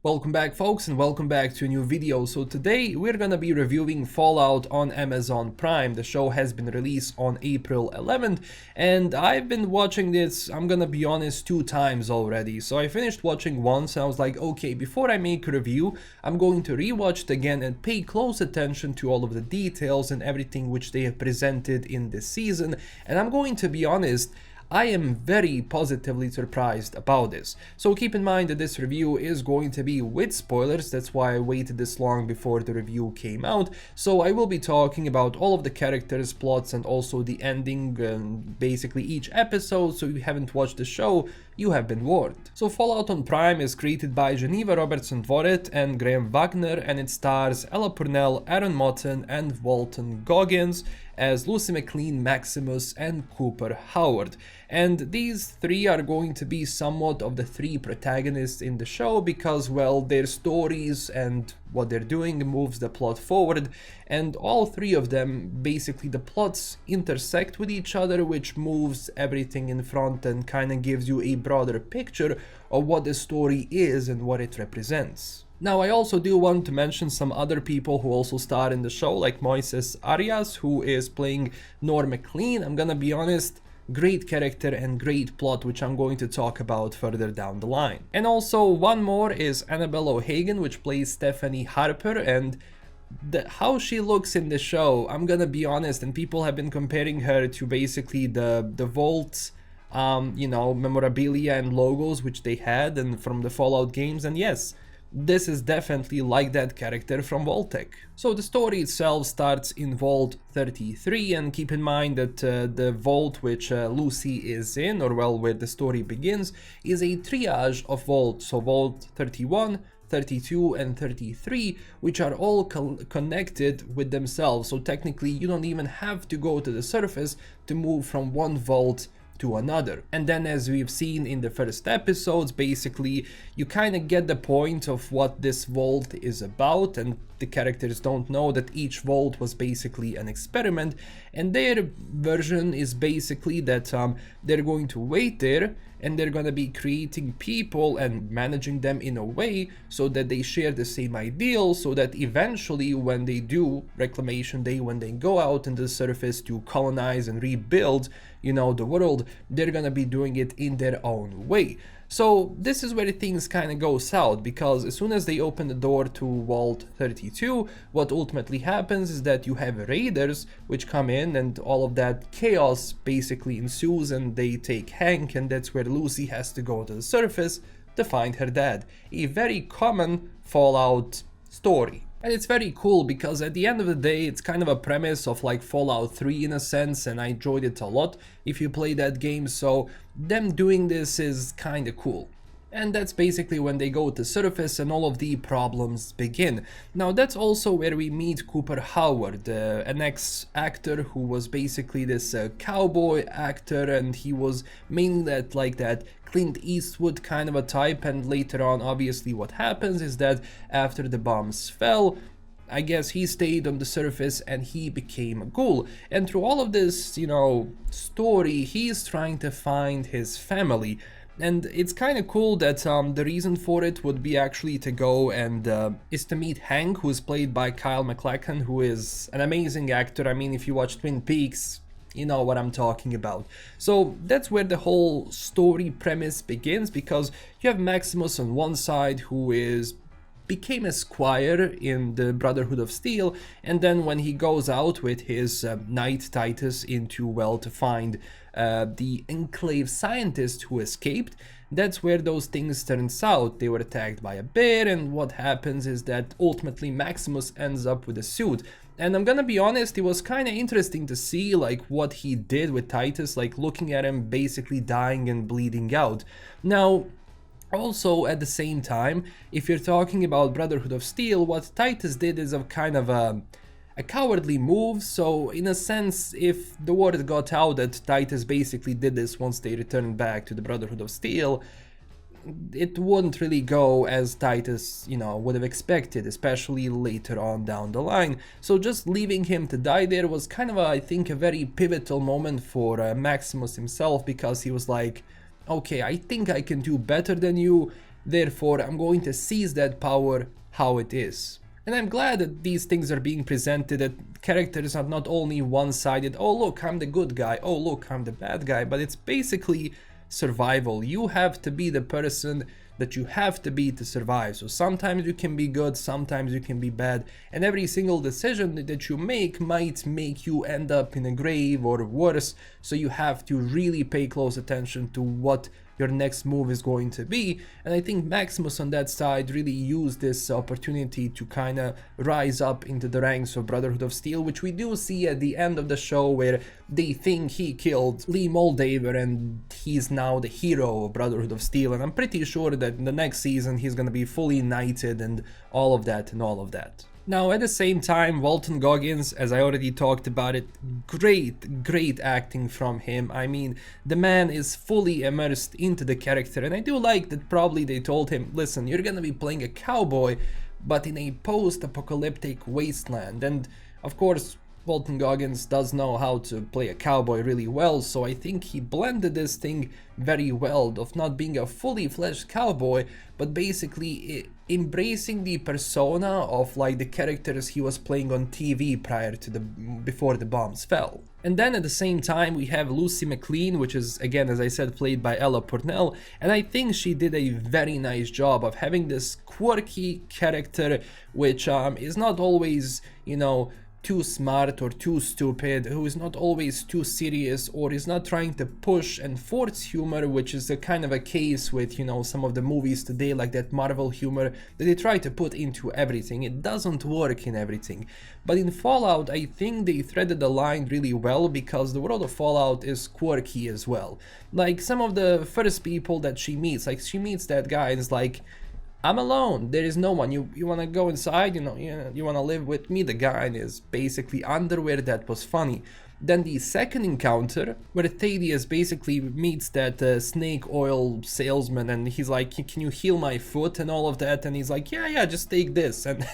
Welcome back folks, and welcome back to a new video. So today we're gonna be reviewing Fallout on Amazon Prime. The show has been released on April 11th and I've been watching this, I'm gonna be honest, 2 times already. So I finished watching once and I was like, okay, before I make a review, I'm going to rewatch it again and pay close attention to all of the details and everything which they have presented in this season. And I'm going to be honest, I am very positively surprised about this. So keep in mind that this review is going to be with spoilers, that's why I waited this long before the review came out. So I will be talking about all of the characters, plots, and also the ending, and basically each episode. So if you haven't watched the show, you have been warned. So Fallout on Prime is created by Geneva Robertson-Dworet and Graham Wagner, and it stars Ella Purnell, Aaron Moten, and Walton Goggins as Lucy McLean, Maximus, and Cooper Howard. And these 3 are going to be somewhat of the 3 protagonists in the show because, well, their stories and what they're doing moves the plot forward, and all 3 of them, basically the plots intersect with each other, which moves everything in front and kind of gives you a broader picture of what the story is and what it represents. Now, I also do want to mention some other people who also star in the show, like Moises Arias, who is playing Norm McLean. I'm gonna be honest, great character and great plot, which I'm going to talk about further down the line. And also one more is Annabelle O'Hagan, which plays Stephanie Harper, and how she looks in the show, I'm gonna be honest, and people have been comparing her to basically the Vault memorabilia and logos which they had and from the Fallout games, and yes, this is definitely like that character from Vault-Tec. So the story itself starts in Vault 33, and keep in mind that the vault which Lucy is in, or well, where the story begins, is a triage of vaults. So Vault 31, 32 and 33, which are all connected with themselves. So technically you don't even have to go to the surface to move from one vault to another. And then, as we've seen in the first episodes, basically you kind of get the point of what this vault is about, and the characters don't know that each vault was basically an experiment, and their version is basically that they're going to wait there and they're gonna be creating people and managing them in a way so that they share the same ideals, so that eventually when they do Reclamation Day, when they go out into the surface to colonize and rebuild, the world, they're gonna be doing it in their own way. So this is where things kind of go south, because as soon as they open the door to Vault 32, what ultimately happens is that you have raiders which come in, and all of that chaos basically ensues, and they take Hank, and that's where Lucy has to go to the surface to find her dad. A very common Fallout story. And it's very cool because at the end of the day, it's kind of a premise of like Fallout 3 in a sense, and I enjoyed it a lot if you play that game, so them doing this is kind of cool. And that's basically when they go to surface and all of the problems begin. Now that's also where we meet Cooper Howard, an ex-actor who was basically this cowboy actor, and he was mainly that Clint Eastwood kind of a type. And later on, obviously what happens is that after the bombs fell, I guess he stayed on the surface and he became a ghoul. And through all of this, story, he's trying to find his family. And it's kind of cool that the reason for it would be actually to go and is to meet Hank, who's played by Kyle MacLachlan, who is an amazing actor. I mean, if you watch Twin Peaks, you know what I'm talking about. So that's where the whole story premise begins, because you have Maximus on one side, who became a squire in the Brotherhood of Steel, and then when he goes out with his knight Titus into, well, to find the Enclave scientist who escaped, that's where those things turn south. They were attacked by a bear, and what happens is that ultimately Maximus ends up with a suit. And I'm gonna be honest, it was kind of interesting to see like what he did with Titus, like looking at him basically dying and bleeding out. Now, also, at the same time, if you're talking about Brotherhood of Steel, what Titus did is a kind of a cowardly move. So in a sense, if the word got out that Titus basically did this once they returned back to the Brotherhood of Steel, it wouldn't really go as Titus, would have expected, especially later on down the line. So just leaving him to die there was kind of, I think, a very pivotal moment for Maximus himself, because he was like, okay, I think I can do better than you. therefore I'm going to seize that power how it is. And I'm glad that these things are being presented, that characters are not only one-sided, oh look, I'm the good guy, oh look, I'm the bad guy, but it's basically survival. You have to be the person that you have to be to survive. So sometimes you can be good, sometimes you can be bad, and every single decision that you make might make you end up in a grave or worse, so you have to really pay close attention to what your next move is going to be. And I think Maximus on that side really used this opportunity to kind of rise up into the ranks of Brotherhood of Steel, which we do see at the end of the show where they think he killed Lee Moldaver and he's now the hero of Brotherhood of Steel, and I'm pretty sure that in the next season he's gonna be fully knighted and all of that and all of that. Now, at the same time, Walton Goggins, as I already talked about it, great acting from him. I mean, the man is fully immersed into the character, and I do like that probably they told him, listen, you're gonna be playing a cowboy, but in a post-apocalyptic wasteland. And of course, Walton Goggins does know how to play a cowboy really well, so I think he blended this thing very well of not being a fully fledged cowboy, but basically embracing the persona of like the characters he was playing on TV before the bombs fell. And then at the same time we have Lucy McLean, which is again, as I said, played by Ella Purnell, and I think she did a very nice job of having this quirky character which is not always, you know, too smart or too stupid, who is not always too serious or is not trying to push and force humor, which is a kind of a case with, you know, some of the movies today, like that Marvel humor that they try to put into everything. It doesn't work in everything. But in Fallout, I think they threaded the line really well, because the world of Fallout is quirky as well. Like some of the first people that she meets, like she meets that guy and is like, I'm alone, there is no one, you want to go inside, you want to live with me? The guy in his basically underwear, that was funny. Then the second encounter, where Thaddeus basically meets that snake oil salesman, and he's like, can you heal my foot and all of that? And he's like, yeah, just take this. And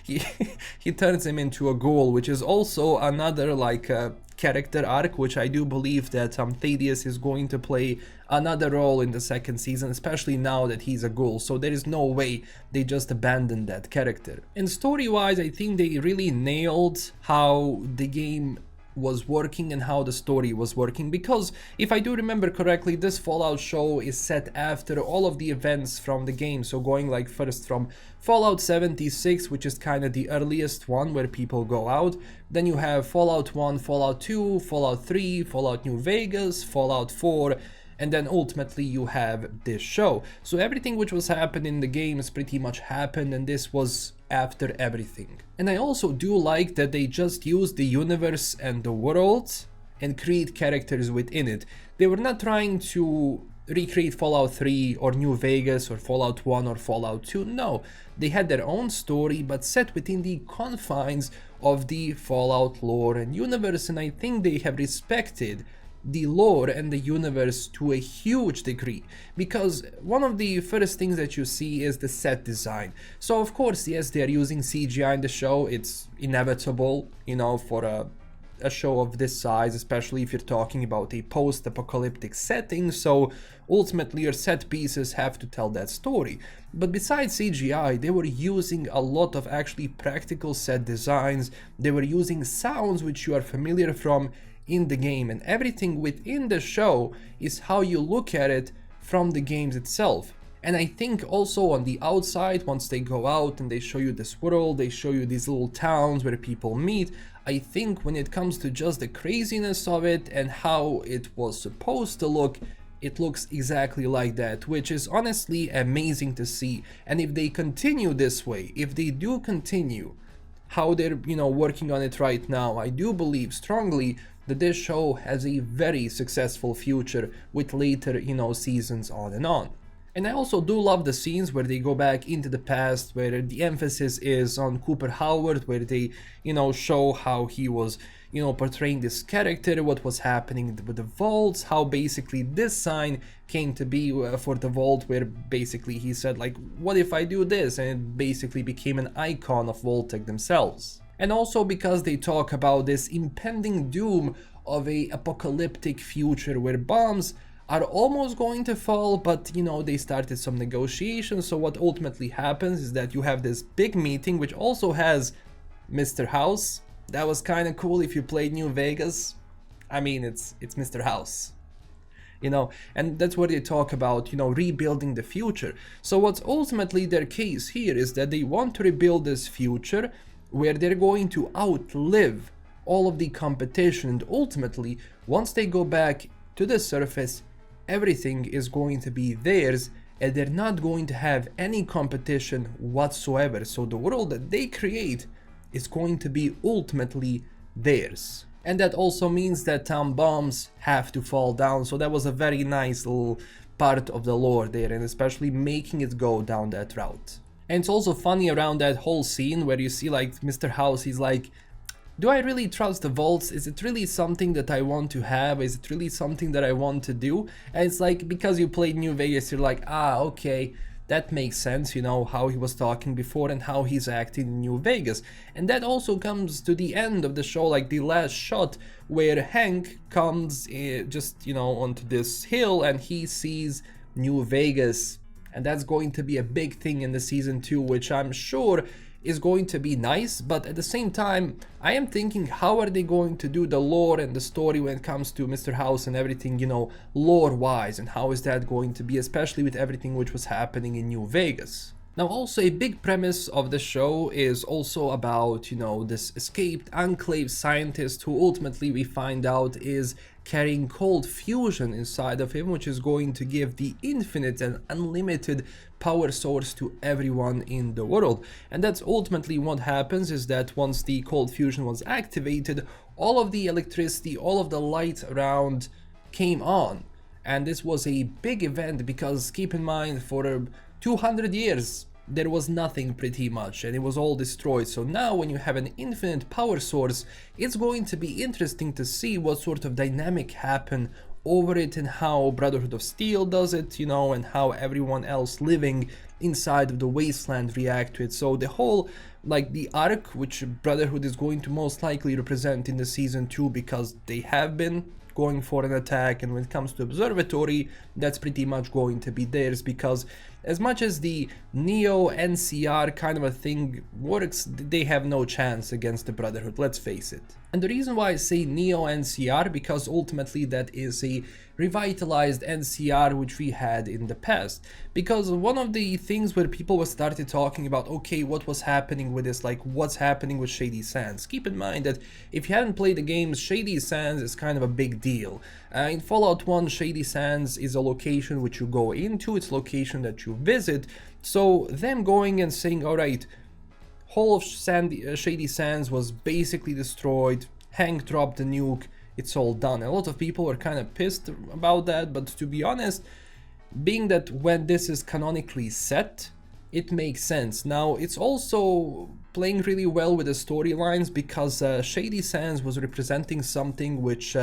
he turns him into a ghoul, which is also another like character arc, which I do believe that Thaddeus is going to play another role in the second season, especially now that he's a ghoul, so there is no way they just abandoned that character. And story-wise, I think they really nailed how the game was working and how the story was working, because if I do remember correctly, this Fallout show is set after all of the events from the game, so going like first from Fallout 76, which is kind of the earliest one where people go out, then you have Fallout 1, Fallout 2, Fallout 3, Fallout New Vegas, Fallout 4, and then ultimately you have this show. So everything which was happening in the games pretty much happened, and this was after everything. And I also do like that they just used the universe and the world and create characters within it. They were not trying to recreate Fallout 3 or New Vegas or Fallout 1 or Fallout 2, no. They had their own story, but set within the confines of the Fallout lore and universe, and I think they have respected the lore and the universe to a huge degree, because one of the first things that you see is the set design. So of course, yes, they are using CGI in the show, it's inevitable, you know, for a show of this size, especially if you're talking about a post-apocalyptic setting, so ultimately your set pieces have to tell that story. But besides CGI, they were using a lot of actually practical set designs, they were using sounds which you are familiar from in the game, and everything within the show is how you look at it from the games itself. And I think also on the outside, once they go out and they show you this world, they show you these little towns where people meet, I think when it comes to just the craziness of it and how it was supposed to look, it looks exactly like that, which is honestly amazing to see. And if they continue this way, if they do continue how they're, you know, working on it right now, I do believe strongly that this show has a very successful future with later, you know, seasons on and on. And I also do love the scenes where they go back into the past, where the emphasis is on Cooper Howard, where they, you know, show how he was, you know, portraying this character, what was happening with the vaults, how basically this sign came to be for the vault, where basically he said like, what if I do this? And it basically became an icon of Vault-Tec themselves. And also because they talk about this impending doom of a apocalyptic future where bombs are almost going to fall, but you know, they started some negotiations. So what ultimately happens is that you have this big meeting which also has Mr. House. That was kind of cool if you played New Vegas. I mean, it's Mr. House, you know, and that's what they talk about, you know, rebuilding the future. So what's ultimately their case here is that they want to rebuild this future where they're going to outlive all of the competition, and ultimately once they go back to the surface, everything is going to be theirs and they're not going to have any competition whatsoever. So the world that they create is going to be ultimately theirs. And that also means that bombs have to fall down. So that was a very nice little part of the lore there, and especially making it go down that route. And it's also funny around that whole scene where you see like Mr. House, he's like, do I really trust the vaults? Is it really something that I want to have? Is it really something that I want to do? And it's like, because you played New Vegas, you're like, ah, okay, that makes sense, you know, how he was talking before and how he's acting in New Vegas. And that also comes to the end of the show, like the last shot where Hank comes just, you know, onto this hill and he sees New Vegas. And that's going to be a big thing in the season 2, which I'm sure is going to be nice. But at the same time, I am thinking, how are they going to do the lore and the story when it comes to Mr. House and everything, you know, lore wise, and how is that going to be, especially with everything which was happening in New Vegas. Now also a big premise of the show is also about, you know, this escaped enclave scientist who ultimately we find out is carrying cold fusion inside of him, which is going to give the infinite and unlimited power source to everyone in the world. And that's ultimately what happens, is that once the cold fusion was activated, all of the electricity, all of the light around came on. And this was a big event because keep in mind, for 200 years there was nothing pretty much and it was all destroyed. So now when you have an infinite power source, it's going to be interesting to see what sort of dynamic happen over it and how Brotherhood of Steel does it, you know, and how everyone else living inside of the wasteland react to it. So the whole, like the arc which Brotherhood is going to most likely represent in the season 2, because they have been going for an attack, and when it comes to Observatory, that's pretty much going to be theirs, because as much as the Neo NCR kind of a thing works, they have no chance against the Brotherhood, let's face it. And the reason why I say Neo NCR, because ultimately that is a revitalized NCR which we had in the past. Because one of the things where people started talking about, okay, what was happening with this, like what's happening with Shady Sands. Keep in mind that if you haven't played the games, Shady Sands is kind of a big deal. In Fallout 1, Shady Sands is a location which you go into, it's a location that you visit. So them going and saying, alright, whole of Shady Sands was basically destroyed, Hank dropped the nuke, it's all done. A lot of people were kind of pissed about that, but to be honest, being that when this is canonically set, it makes sense. Now, it's also playing really well with the storylines, because Shady Sands was representing something which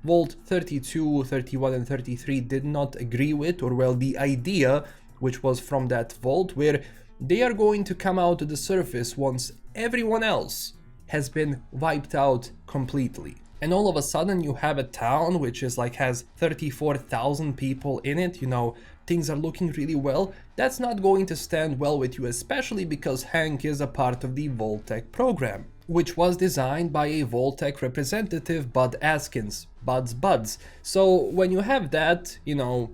Vault 32, 31 and 33 did not agree with, or well, the idea which was from that vault, where they are going to come out to the surface once everyone else has been wiped out completely. And all of a sudden you have a town which is like has 34,000 people in it, you know, things are looking really well. That's not going to stand well with you, especially because Hank is a part of the Vault-Tec program, which was designed by a Vault-Tec representative, Bud Askins, Buds. So when you have that, you know,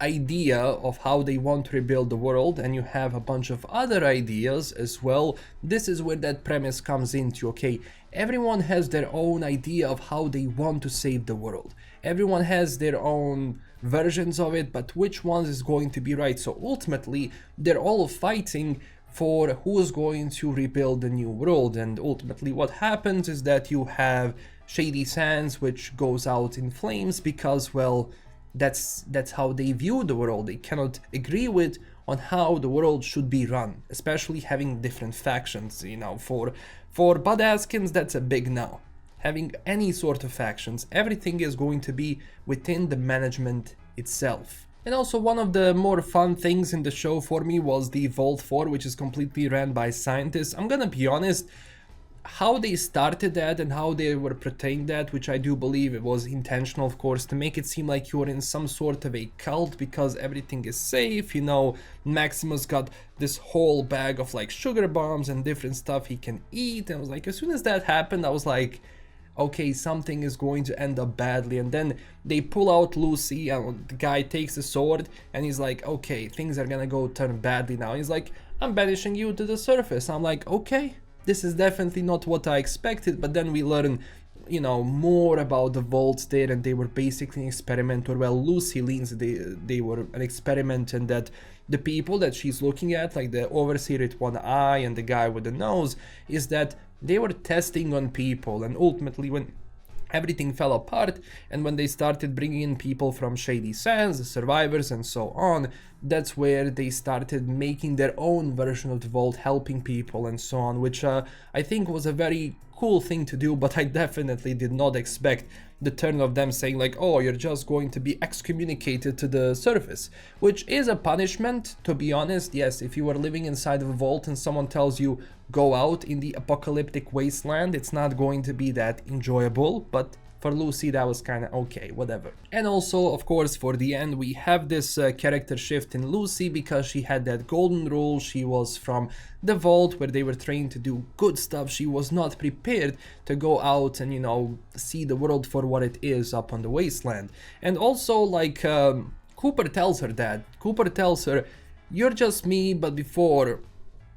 idea of how they want to rebuild the world, and you have a bunch of other ideas as well, this is where that premise comes into, okay, everyone has their own idea of how they want to save the world. Everyone has their own versions of it, but which one is going to be right? So ultimately, they're all fighting for who's going to rebuild the new world, and ultimately what happens is that you have Shady Sands, which goes out in flames because, well, that's how they view the world. They cannot agree with on how the world should be run, especially having different factions, you know. For Bud Askins, that's a big no. Having any sort of factions, everything is going to be within the management itself. And also one of the more fun things in the show for me was the Vault 4, which is completely ran by scientists. I'm gonna be honest, how they started that and how they were portraying that, which I do believe it was intentional, of course, to make it seem like you're in some sort of a cult because everything is safe, you know. Maximus got this whole bag of like sugar bombs and different stuff he can eat, and I was like, as soon as that happened, I was like, okay, something is going to end up badly. And then they pull out Lucy and the guy takes a sword and he's like, okay, things are gonna go turn badly now. He's like, I'm banishing you to the surface. I'm like, okay, this is definitely not what I expected. But then we learn, you know, more about the vaults there, and they were basically an experiment, or well, Lucy leans they were an experiment, and that the people that she's looking at, like the overseer with one eye and the guy with the nose, is that they were testing on people. And ultimately, when everything fell apart and when they started bringing in people from Shady Sands, the survivors and so on, that's where they started making their own version of the vault, helping people and so on, which I think was a very cool thing to do. But I definitely did not expect the turn of them saying like, oh, you're just going to be excommunicated to the surface, which is a punishment, to be honest. Yes, if you are living inside of a vault and someone tells you go out in the apocalyptic wasteland, it's not going to be that enjoyable, but for Lucy that was kind of okay, whatever. And also, of course, for the end, we have this character shift in Lucy because she had that golden rule. She was from the vault where they were trained to do good stuff. She was not prepared to go out and, you know, see the world for what it is up on the wasteland. And also, like, Cooper tells her that. Cooper tells her, you're just me, but before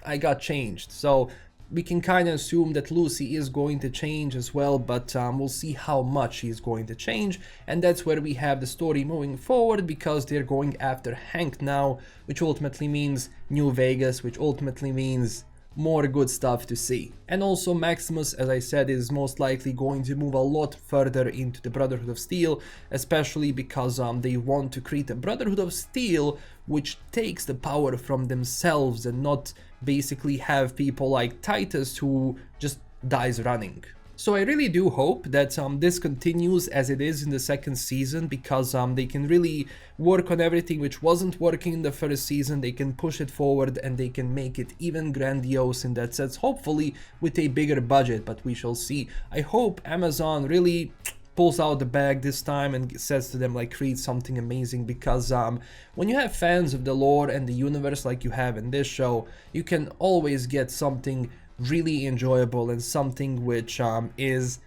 I got changed. So we can kind of assume that Lucy is going to change as well, but we'll see how much she's going to change. And that's where we have the story moving forward, because they're going after Hank now, which ultimately means New Vegas, which ultimately means more good stuff to see. And also Maximus, as I said, is most likely going to move a lot further into the Brotherhood of Steel, especially because they want to create a Brotherhood of Steel which takes the power from themselves and not basically have people like Titus who just dies running. So I really do hope that this continues as it is in the second season, because they can really work on everything which wasn't working in the first season. They can push it forward and they can make it even grandiose in that sense, hopefully with a bigger budget, but we shall see. I hope Amazon really pulls out the bag this time and says to them like, create something amazing, because when you have fans of the lore and the universe like you have in this show, you can always get something really enjoyable and something which is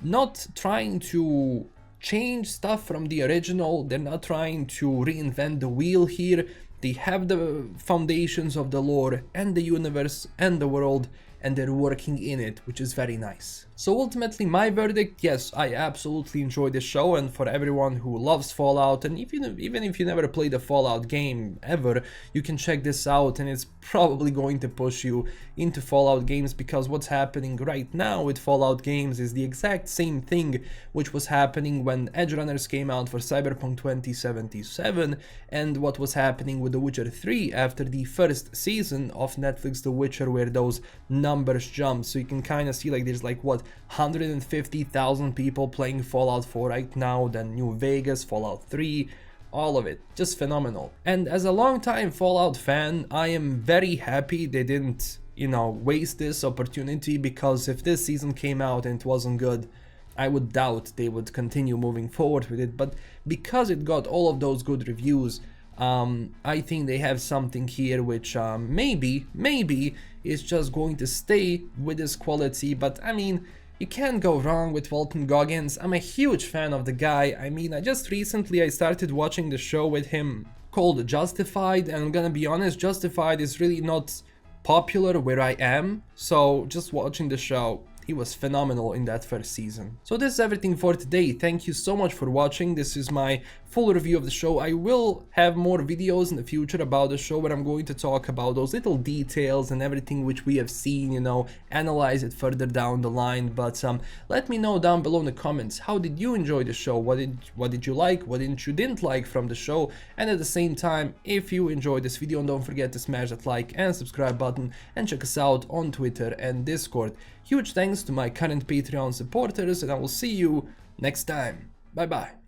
not trying to change stuff from the original. They're not trying to reinvent the wheel here. They have the foundations of the lore and the universe and the world, and they're working in it, which is very nice. So ultimately, my verdict, yes, I absolutely enjoy this show, and for everyone who loves Fallout, and even if you never played a Fallout game ever, you can check this out, and it's probably going to push you into Fallout games, because what's happening right now with Fallout games is the exact same thing which was happening when Edge Runners came out for Cyberpunk 2077, and what was happening with The Witcher 3 after the first season of Netflix The Witcher, where those numbers jump. So you can kind of see like there's like what, 150,000 people playing Fallout 4 right now, then New Vegas, Fallout 3, all of it, just phenomenal. And as a long-time Fallout fan, I am very happy they didn't, you know, waste this opportunity, because if this season came out and it wasn't good, I would doubt they would continue moving forward with it. But because it got all of those good reviews, I think they have something here which maybe is just going to stay with this quality. But I mean, you can't go wrong with Walton Goggins. I'm a huge fan of the guy. I mean, I started watching the show with him called Justified, and I'm gonna be honest, Justified is really not popular where I am, so just watching the show, he was phenomenal in that first season. So this is everything for today. Thank you so much for watching. This is my full review of the show. I will have more videos in the future about the show where I'm going to talk about those little details and everything which we have seen, you know, analyze it further down the line. But let me know down below in the comments, how did you enjoy the show? What did you like? What didn't like from the show? And at the same time, if you enjoyed this video, don't forget to smash that like and subscribe button, and check us out on Twitter and Discord. Huge thanks to my current Patreon supporters, and I will see you next time. Bye bye.